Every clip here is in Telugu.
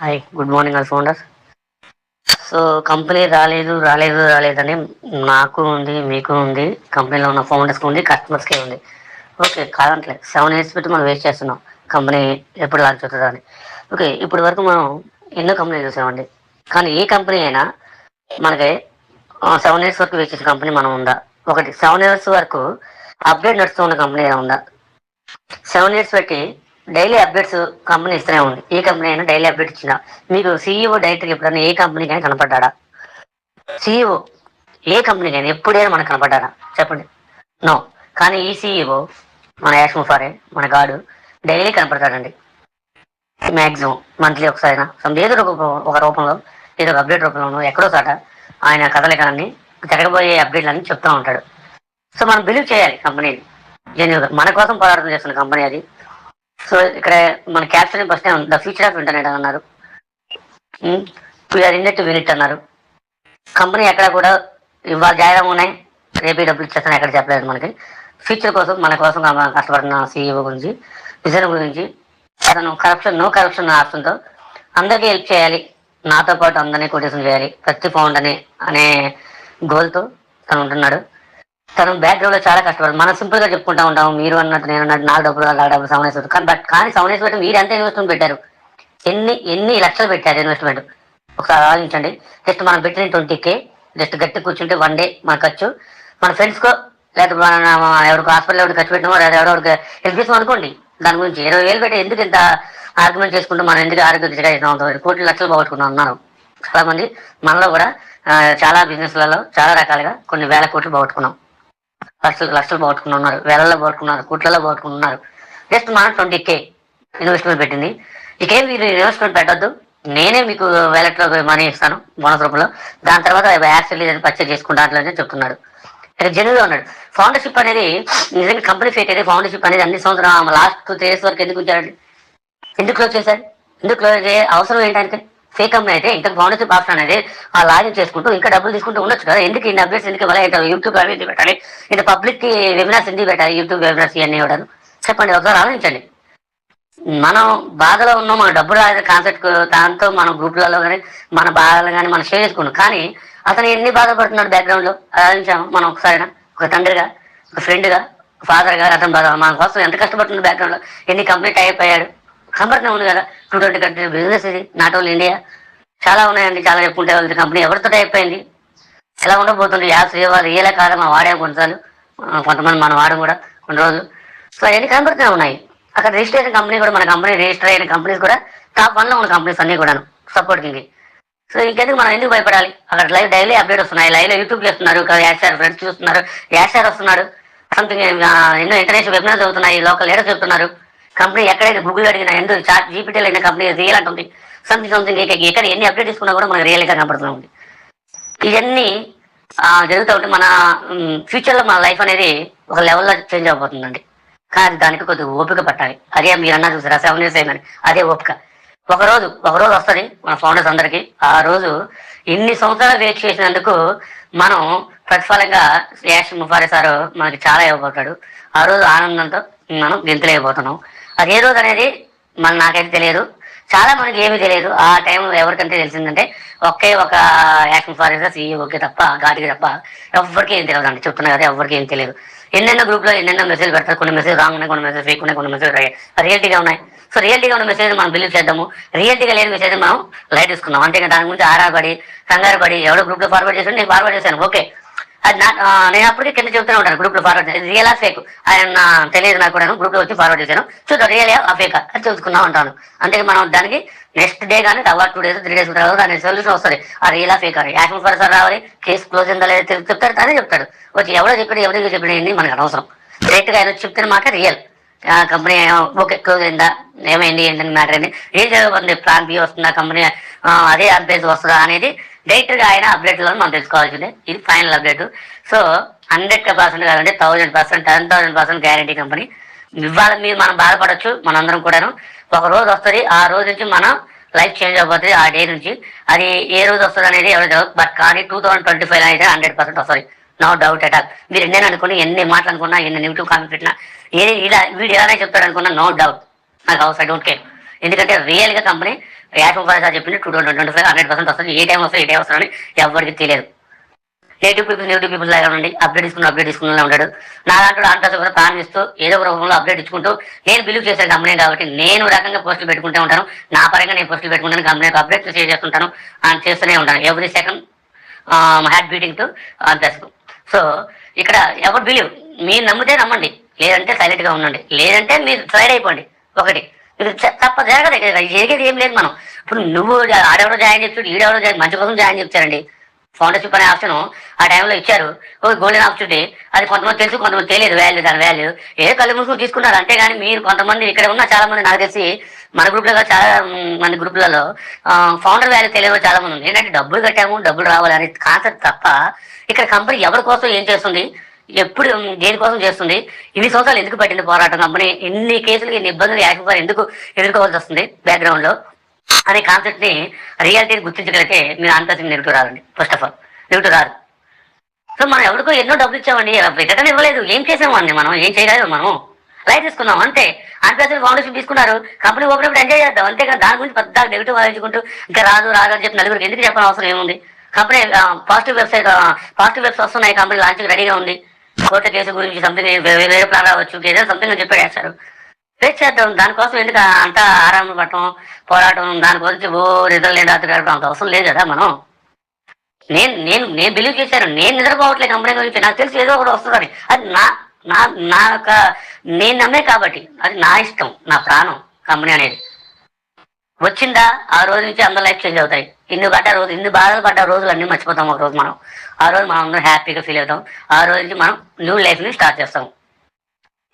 Hi, good morning all founders. So company రాలేదని నాకు ఉంది, మీకు ఉంది, కంపెనీలో ఉన్న ఫౌండర్స్కి ఉంది, కస్టమర్స్కి ఉంది. ఓకే, కాదంటలేదు. 7 years పెట్టి మనం వేస్ట్ చేస్తున్నాం కంపెనీ ఎప్పుడు లాంచ్ అవుతుందా అని. ఓకే, ఇప్పటి వరకు మనం ఎన్నో కంపెనీలు చూసామండి. కానీ ఏ కంపెనీ అయినా మనకి 7 years వరకు వేస్ట్ చేసిన కంపెనీ మనం ఉందా? ఒకటి 7 years వరకు అప్డేట్ నడుస్తూ ఉన్న కంపెనీ ఉందా? 7 years పెట్టి డైలీ అప్డేట్స్ కంపెనీ ఇస్తూనే ఉంది. ఏ కంపెనీ అయినా డైలీ అప్డేట్ ఇచ్చిన మీకు సీఈఓ డైరెక్టర్ ఎప్పుడైనా ఏ కంపెనీకైనా కనపడ్డా? సీఈఓ ఏ కంపెనీకైనా ఎప్పుడైనా మనకు కనపడ్డా? చెప్పండి. నో. కానీ ఈ సీఈఓ మన యాష్ ముఫారే, మన గాడు డైలీ కనపడతాడండి. మ్యాక్సిమం మంత్లీ ఒకసారి ఏదో ఒక రూపంలో, ఏదో ఒక అప్డేట్ రూపంలో ఎక్కడో చాట ఆయన కథలకాన్ని జరగబోయే అప్డేట్లన్నీ చెప్తూ ఉంటాడు. సో మనం బిలీవ్ చేయాలి కంపెనీని. జెన్యున్గా మన కోసం పోరాటం చేస్తున్న కంపెనీ అది. సో ఇక్కడ మన caption first the future of internet అన్నారు. వీఆర్ ఇన్ టు వినిట్ అన్నారు. కంపెనీ ఎక్కడ కూడా ఇవాళ జాయిన్ ఉన్నాయి, రేపే డబ్బులు ఇచ్చేస్తాను ఎక్కడ చెప్పలేదు. మనకి ఫ్యూచర్ కోసం మన కోసం కష్టపడుతున్న సీఈఓ గురించి, విజన్ గురించి, అతను నో కరప్షన్ ఆప్షన్తో అందరికీ హెల్ప్ చేయాలి, నాతో పాటు అందరినీ కొటేషన్ చేయాలి, ప్రతి ఫౌండర్ని అనే గోల్తో తను ఉంటున్నాడు. తను బ్యాక్గ్రౌండ్ లో చాలా కష్టపడదు. మనం సింపుల్ గా చెప్పుకుంటా ఉంటాం, మీరు అన్నట్టు నేను అన్నట్టు నాకు డబ్బులు 7 years కానీ 7 years పెట్టి మీరు ఎంత ఇన్వెస్ట్మెంట్ పెట్టారు? ఎన్ని లక్షలు పెట్టారు ఇన్వెస్ట్మెంట్? ఒకసారి ఆలోచించండి. జస్ట్ మనం పెట్టిన 20K జస్ట్ గట్టి కూర్చుంటే 1 day మన ఖర్చు, మన ఫ్రెండ్స్కో లేకపోతే మన ఎవరికి హాస్పిటల్ ఎవరికి ఖర్చు పెట్టినామో లేదా ఎవరికి హెల్ప్ చేసాం అనుకోండి. దాని గురించి 20,000 పెట్టి ఎందుకు ఇంత ఆర్గ్యుమెంట్ చేసుకుంటూ మనం ఎందుకు ఆరోగ్య దిశగా చేసాం? కోట్ల లక్షలు పోగొట్టుకున్నాం అన్నారు చాలా మంది. మనలో కూడా చాలా బిజినెస్లలో చాలా రకాలుగా కొన్ని వేల కోట్లు పోగొట్టుకున్నాం, లక్షలు పోగొట్టుకున్నారు, వేలల్లో పోగొట్టుకున్నారు, కోట్లలో పోగొట్టుకున్నారు. జస్ట్ మనం 20K ఇన్వెస్ట్మెంట్ పెట్టింది. ఇకేం మీరు ఇన్వెస్ట్మెంట్ పెట్టద్దు, నేనే మీకు వ్యాలెట్లో మనీ ఇస్తాను బోనస్ రూపంలో, దాని తర్వాత యాప్స్ వెళ్ళి పర్చేజ్ చేసుకుంటా అట్లనే చెప్తున్నాడు. ఇక్కడ జెన్యూన్గా ఉన్నాడు. ఫౌండర్షిప్ అనేది నిజంగా కంపెనీ ఫేక్ అయితే ఫౌండర్షిప్ అనేది అన్ని సంవత్సరం లాస్ట్ 2 years వరకు ఎందుకు ఉంచాడు? ఎందుకు క్లోజ్ చేశారు? ఎందుకు క్లోజ్ చేసే అవసరం ఏంటంటే ఫేక్ కంపెనీ అయితే ఇంకా ఫౌండర్షిప్ ఆప్షన్ అనేది ఆ లాగిన్ చేసుకుంటూ ఇంకా డబ్బులు తీసుకుంటూ ఉండొచ్చు కదా. ఎందుకు ఇన్ని అప్డేట్స్ ఎందుకు ఇవ్వాలి? యూట్యూబ్ అవి ఎందుకు పెట్టాలి? ఇంత పబ్లిక్కి వెబినార్స్ ఎందుకు పెట్టాలి? యూట్యూబ్ వెబినార్స్ ఇవన్నీ ఇవ్వడం చెప్పండి. ఒకసారి ఆలోచించండి. మనం బాధలో ఉన్నాం, మన డబ్బులు రాలేదు కాన్సెప్ట్, దాంతో మన గ్రూప్లలో కానీ మన బాధలు కానీ మనం షేర్ చేసుకున్నాం. కానీ అతను ఎన్ని బాధపడుతున్నాడు బ్యాక్గ్రౌండ్లో ఆలోచించాము మనం ఒకసారి. ఒక తండ్రిగా, ఒక ఫ్రెండ్గా, ఫాదర్గా అతను మన కోసం ఎంత కష్టపడుతున్నాడు బ్యాక్గ్రౌండ్లో, ఎన్ని కంప్లీట్ అయిపోయాడు కనబడుతూనే ఉంది కదా. 220 కంట్రీ బిజినెస్ ఇది, నాట్ ఓన్లీ ఇండియా. చాలా ఉన్నాయండి, చాలా చెప్పుకుంటే వెళ్తే కంపెనీ ఎవరితో అయిపోయింది, ఎలా ఉండబోతుంది, యాప్స్ రియలే కాదా మనం వాడే కొన్నిసార్లు, కొంతమంది మనం వాడడం కూడా కొన్ని రోజులు. సో అవన్నీ కనబడుతూనే ఉన్నాయి. అక్కడ రిజిస్ట్రేషన్ కంపెనీ కూడా, మన కంపెనీ రిజిస్టర్ అయిన కంపెనీస్ కూడా టాప్ 1లో ఉన్న కంపెనీస్ అన్నీ కూడా సపోర్టింగ్. సో ఇంకెందుకు మనం ఎందుకు భయపడాలి? అక్కడ లైవ్ డైలీ అప్డేట్ వస్తున్నాయి, లైవ్లో యూట్యూబ్ చేస్తున్నారు, యాష్ ఫ్రెండ్స్ చూస్తున్నారు, యాష్ వస్తున్నాడు, సంథింగ్ ఎన్నో ఇంటర్నేషనల్ వెబినార్స్ అవుతున్నాయి, లోకల్ లీడర్స్ చెప్తున్నారు. కంపెనీ ఎక్కడైనా గూగుల్ అడిగినా, ఎందుకు చాట్ జీపీటీలో అయిన కంపెనీ రియల్ అంటుంది, సంథింగ్ ఎక్కడ ఎన్ని అప్డేట్ తీసుకున్నా కూడా మనకు రియల్గా కనపడుతుంది. ఇవన్నీ జరుగుతూ ఉంటే మన ఫ్యూచర్లో మన లైఫ్ అనేది ఒక లెవెల్లో చేంజ్ అయిపోతుందండి. కానీ దానికి కొద్దిగా ఓపిక పట్టాలి. అదే మీరు అన్నా చూసారా 7 years అయిందని, అదే ఓపిక. ఒకరోజు వస్తుంది మన ఫౌండర్స్ అందరికీ. ఆ రోజు ఇన్ని సంవత్సరాలు వెయిట్ చేసినందుకు మనం ప్రతిఫలంగా యాష్ ముఫారే సార్ మనకి చాలా ఇవ్వబోతాడు. ఆ రోజు ఆనందంతో మనం గెంతులేకపోతున్నాం. అది ఏ రోజు అనేది నాకైతే తెలియదు, చాలా మనకి ఏమీ తెలియదు. ఆ టైంలో ఎవరికంటే తెలిసిందంటే ఒక యాక్షన్ ఫారెస్ట్ సీఈఓకే తప్ప, ఘాటికి తప్ప ఎవరికి ఏం తెలియదు అండి. చెప్తున్నా కదా, ఎవరికి ఏం తెలియదు. ఎన్నెన్నో గ్రూప్లో ఎన్నెన్నో మెసేజ్ పెడతారు, కొన్ని మెసేజ్ రాంగ్ ఉన్నాయి, కొన్ని మెసేజ్ ఫేక్ ఉన్నాయి, కొన్ని మెసేజ్ రియాలిటీగా ఉన్నాయి. సో రియాలిటీగా ఉన్న మెసేజ్ మనం బిలీవ్ చేద్దాము, రియాలిటీగా లేని మెసేజ్ మనం లైట్ తీసుకున్నాం. అంతేగా దాని గురించి ఆరాపడి కంగారు పడి ఎవడో గ్రూప్లో ఫార్వర్డ్ చేసి నేను ఫార్వర్డ్ చేశాను, ఓకే అది నేను అప్పటికే కింద చెప్తూనే ఉంటాను గ్రూప్లో ఫార్వర్డ్ చేసి రియలా ఫేక్ ఆయన తెలియదు నాకు కూడా, గ్రూప్లో వచ్చి ఫార్వర్డ్ చేశాను, చూద్దాం రియల్ ఆ ఫేక్ అది తెలుసుకున్నాం ఉంటాను. అంతే మనం దానికి నెక్స్ట్ డే కానీ తర్వాత 2 days 3 days తర్వాత దాని సొల్యూషన్ వస్తుంది. ఆ రియలా ఫేక్ అని యాక్షన్ ఫర్ సార్ రావాలి, కేసు క్లోజ్ అయిందా లేదా చెప్తాడు, అదే చెప్తాడు. వచ్చి ఎవడో చెప్పాడు ఎవరికి చెప్పిన మనకు అనవసరం. డైరెక్ట్గా ఆయన చెప్తున్న మాట రియల్ కంపెనీ ఓకే క్లోజ్ అయిందా, ఏమైంది ఏంటని మ్యాటర్ అయింది, ఏం జరగబోతుంది, ప్లాన్ బి వస్తుందా, కంపెనీ అదే అప్డేట్ వస్తుందా అనేది డైరెక్ట్గా ఆయన అప్డేట్లో మనం తెలుసుకోవాల్సిందే. ఇది ఫైనల్ అప్డేట్. సో 100% కాదంటే 1000%, 10,000% గ్యారంటీ కంపెనీ. ఇవాళ మీరు మనం బాధపడవచ్చు, మనందరం కూడాను. ఒక రోజు వస్తుంది, ఆ రోజు నుంచి మనం లైఫ్ చేంజ్ అయిపోతుంది. ఆ డే నుంచి అది ఏ రోజు వస్తుంది అనేది ఎవరు తెలియదు. బట్ కానీ 2025 అయితే 100% వస్తుంది, నో డౌట్ అట్ ఆల్. మీరు ఎన్నైనా అనుకున్నా, ఎన్ని మాటలు అనుకున్నా, ఎన్ని నెగిటివ్ కామెంట్ పెట్టినా, ఇలా వీడు ఎలానే చెప్తాడు అనుకున్నా, నో డౌట్ నాకు అవసరం, ఐ డోంట్ కేర్. ఎందుకంటే రియల్గా కంపెనీ యాక్షన్ ఫార్ సార్ చెప్పింది 2025 100% వస్తుంది. ఏ టైం వస్తుంది అని ఎవరికి తెలియదు. నెగిటివ్ పీపుల్స్ లాగా ఉండి అప్డేట్ తీసుకుని ఉంటాడు. నా దాంట్లో ఆంటాస్ కూడా ప్లాన్ ఇస్తూ ఏదో ఒక రూపంలో అప్డేట్ ఇచ్చుకుంటూ నేను బిలీవ్ చేశాను కంపెనీ కాబట్టి నేను రకంగా పోస్టులు పెట్టుకుంటూ ఉంటాను. నా పరంగా నేను పోస్టులు పెట్టుకుంటాను, కంపెనీకి అప్డేట్ షేర్ చేస్తుంటాను అని చేస్తూనే ఉంటాను. Every second had beating to ఆంటాస్. సో ఇక్కడ ఎవరు బిలీవ్, మీరు నమ్మితే నమ్మండి, లేదంటే సైలెంట్గా ఉండండి, లేదంటే మీరు సైడ్ అయిపోండి. ఒకటి ఇది తప్ప జరగదు, జరిగేది ఏం లేదు. మనం ఇప్పుడు నువ్వు ఆడెవరో జాయిన్ చెప్తాడు, ఈడెవరో మంచి కోసం జాయిన్ చెప్తారండి. ఫౌండర్షిప్ అనే ఆప్షన్ ఆ టైంలో ఇచ్చారు, ఒక గోల్డెన్ ఆపర్చునిటీ. అది కొంతమంది తెలుసు, కొంతమంది తెలియదు వాల్యూ, దాని వాల్యూ ఏ కళ్ళు మూసుకుని తీసుకున్నారు అంతేగాని మీరు కొంతమంది ఇక్కడ ఉన్న చాలా మంది నాకు తెలిసి మన గ్రూప్లలో చాలా మంది గ్రూపులలో ఫౌండర్ వాల్యూ తెలియదు చాలా మంది ఉంది. ఏంటంటే డబ్బులు కట్టాము, డబ్బులు రావాలి అనే కాన్సెప్ట్ తప్ప ఇక్కడ కంపెనీ ఎవరి కోసం ఏం చేస్తుంది, ఎప్పుడు దేనికోసం చేస్తుంది, ఇన్ని సంవత్సరాలు ఎందుకు పట్టింది పోరాటం, కంపెనీ ఎన్ని కేసులు ఎన్ని ఇబ్బందులు యాక్టివ్ ఎందుకు ఎదుర్కోవాల్సి వస్తుంది బ్యాక్గ్రౌండ్ లో అనే కాన్సెప్ట్ ని రియాలిటీని గుర్తించగలిగితే మీరు అంతా నెగిటివ్ రాదండి. ఫస్ట్ ఆఫ్ ఆల్ నెగిటివ్ రాదు. సో మనం ఎవరికో ఎన్నో డబ్బులు ఇచ్చామండి, రిటర్న్ ఇవ్వలేదు, ఏం చేసామండి, మనం ఏం చేయలేదు, మనం లైట్ తీసుకున్నాం అంతే. అంతేకాదు ఫౌండేషన్ తీసుకున్నారు, కంపెనీ ఓపెన్ ఎంజాయ్ చేద్దాం అంతేకాదు. దాని గురించి పెద్ద నెగిటివ్ ఆలోచించుకుంటూ ఇంకా రాదు అని చెప్పి నలుగురికి ఎందుకు చెప్పాల్సిన అవసరం ఏముంది. కంపెనీ పాజిటివ్ వెబ్స్ వస్తున్నాయి, కంపెనీ లాంచ్ రెడీగా ఉంది. కోర్టు కేసు గురించి సంథింగ్ వేరే ప్లాన్ రావచ్చు, ఏదైనా సంథింగ్ అని చెప్పి వేస్తారు, వెయిట్ చేద్దాం. దానికోసం ఎందుకు అంతా ఆరామ పట్టడం, పోరాటం, దాని గురించి రిజల్ట్ లేని రాత్రి గడపడం అంత అవసరం లేదు కదా. మనం నేను బిలీవ్ చేశాను, నేను నిద్రపోవట్లేదు కంపెనీ గురించి, నాకు తెలిసి ఏదో ఒకటి వస్తుందని. అది నా యొక్క నేను నమ్మే కాబట్టి అది నా ఇష్టం, నా ప్రాణం. కంపెనీ అనేది వచ్చిందా ఆ రోజు నుంచి అందరూ లైఫ్ చేంజ్ అవుతాయి. ఇన్ని బాధలు పడ్డ రోజులు అన్నీ మర్చిపోతాం. ఒక రోజు మనం ఆ రోజు మనం అందరం హ్యాపీగా ఫీల్ అవుతాం. ఆ రోజు నుంచి మనం న్యూ లైఫ్ని స్టార్ట్ చేస్తాం.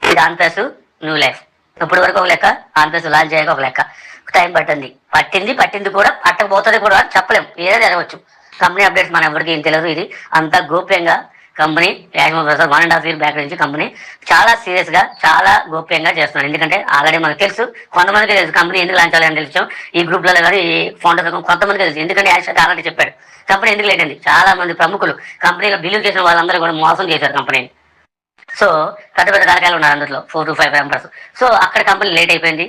ఇది ఆన్ప్లస్ న్యూ లైఫ్. ఇప్పటి వరకు ఒక లెక్క, ఆన్ప్లస్ లాంచ్ చేయక ఒక లెక్క. టైం పట్టింది కూడా, పట్టకపోతుంది కూడా చెప్పలేం, ఏదో జరగవచ్చు. కంపెనీ అప్డేట్స్ మనం ఎవరికి ఏం తెలియదు. ఇది అంతా గోప్యంగా కంపెనీ 1.5 year బ్యాక్ నుంచి కంపెనీ చాలా సీరియస్ గా చాలా గోప్యంగా చేస్తున్నాను. ఎందుకంటే ఆల్రెడీ మనకు తెలుసు, కొంతమందికి తెలుసు కంపెనీ ఎందుకు లాంచ్ అవ్వాలి అని తెలుసు. ఈ గ్రూప్లలో కానీ ఈ ఫౌండర్స్ కొంతమందికి తెలుసు. ఎందుకంటే యాక్చువల్గా ఆల్రెడీ చెప్పాడు కంపెనీ ఎందుకు లేట్ అయింది. చాలా మంది ప్రముఖులు కంపెనీలో బిలీవ్ చేసిన వాళ్ళందరూ కూడా మోసం చేశారు కంపెనీని. సో పెద్ద తలకాయలు ఉన్నారు అందులో 4 to 5 మెంబర్స్. సో అక్కడ కంపెనీ లేట్ అయిపోయింది,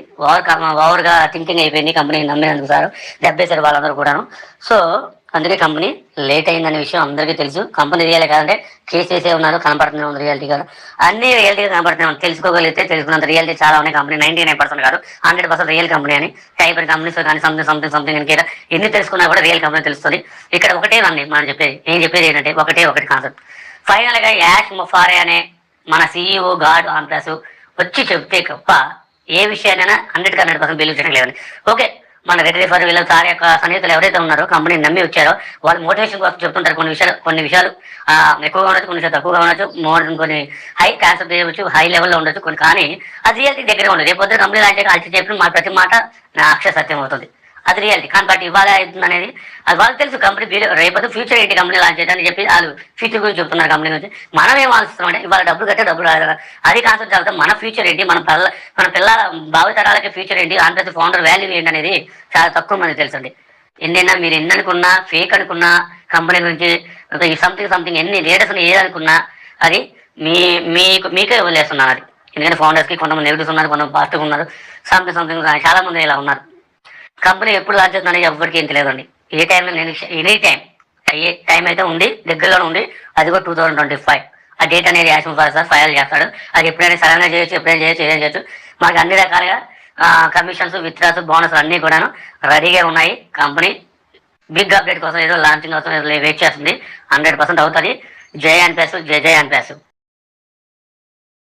ఓవర్గా థింకింగ్ అయిపోయింది. కంపెనీ నమ్మినందుకు సార్ దెబ్బేశారు వాళ్ళందరూ కూడాను. సో అందుకే కంపెనీ లేట్ అయిందనే విషయం అందరికీ తెలుసు. కంపెనీ రియల్ కాదంటే కేసు చేసే ఉన్నారు, కనపడుతూనే ఉంది రియాలిటీ కాదు, అన్ని రియాలిటీగా కనపడుతూనే ఉంది. తెలుసుకోగలిగితే తెలుసుకున్నంత రియాలిటీ చాలా ఉన్నాయి. కంపెనీ 99% కాదు 100% రియల్ కంపెనీ అని. టైప్ కంపెనీస్ కానీ సంథింగ్ ఇంకా ఎన్ని తెలుసుకున్నా కూడా రియల్ కంపెనీ తెలుస్తుంది. ఇక్కడ ఒకటే మనం నేను చెప్పేది ఏంటంటే ఒకటి కాన్సెప్ట్. ఫైనల్ గా యాష్ ముఫారే అనే మన CEO గాడ్ ఆన్ప్లస్ వచ్చి చెప్తే తప్ప ఏ విషయాన్నైనా 100% బిలీవ్ చేయడం లేదండి. ఓకే, మన రెడ్డి ఫర్ వీళ్ళ సార్ యొక్క సన్నిహితులు ఎవరైతే ఉన్నారో కంపెనీ నమ్మి వచ్చారో వాళ్ళు మోటివేషన్ కోసం చెప్తుంటారు. కొన్ని విషయాలు ఎక్కువగా ఉండొచ్చు, కొన్ని విషయాలు తక్కువగా ఉండొచ్చు, కొన్ని హై కాన్సెప్ట్ చేయవచ్చు, హై లెవెల్లో ఉండొచ్చు కొన్ని. కానీ అది రియాలిటీ దగ్గర ఉండదు. రేపు కంపెనీ లాంటి అల్చి చెప్పిన మా ప్రతి మాట నా అక్షర సత్యం అవుతుంది. అది రియాలిటీ. కానీ బట్ ఇవాళ అవుతుంది అనేది అది వాళ్ళకి తెలుసు. కంపెనీ రేపొద్దు ఫ్యూచర్ ఏంటి కంపెనీ లాంచ్ చేయడానికి చెప్పి వాళ్ళు ఫ్యూచర్ గురించి చెప్తున్నారు. కంపెనీ గురించి మనం ఏం ఆలోచిస్తున్నాం అంటే ఇవాళ డబ్బులు కట్టే డబ్బులు అది కాన్సెప్ట్ చదివితే మన ఫ్యూచర్ ఏంటి, మన పిల్లల భావితరాలకి ఫ్యూచర్ ఏంటి, ఆంధ్రప్రదేశ్ ఫౌండర్ వాల్యూ ఏంటి అనేది చాలా తక్కువ మంది తెలుసండి. మీరు ఎన్ని అనుకున్నా, ఫేక్ అనుకున్నా, కంపెనీ గురించి సంథింగ్ ఎన్ని లీడర్స్ ఏదనుకున్నా అది మీకే వదిలేస్తున్నాను. అది ఎందుకంటే ఫౌండర్స్కి కొంతమంది నెగిటివ్స్ ఉన్నారు, కొంతమంది పాజిటివ్ ఉన్నారు, సంథింగ్ చాలా మంది ఇలా ఉన్నారు. కంపెనీ ఎప్పుడు లాంచ్ అవుతుందని ఎవరికి ఏం తెలియదండి. ఏ టైంలో ఎనీ టైం అయితే ఉంది, దగ్గరలో ఉంది. అది కూడా 2025 ఆ డేట్ అనేది యాక్షన్ ఫార్ సార్ ఫైల్ చేస్తాడు. అది ఎప్పుడైనా సడన్గా చేయొచ్చు, ఎప్పుడైనా చేయొచ్చు. మాకు అన్ని రకాలుగా కమిషన్స్, విత్డ్రాస్, బోనస్ అన్నీ కూడాను రెడీగా ఉన్నాయి. కంపెనీ బిగ్ అప్డేట్ కోసం ఏదో లాంచింగ్ కోసం వెయిట్ చేస్తుంది. 100% అవుతుంది. జై ఆన్ప్లస్.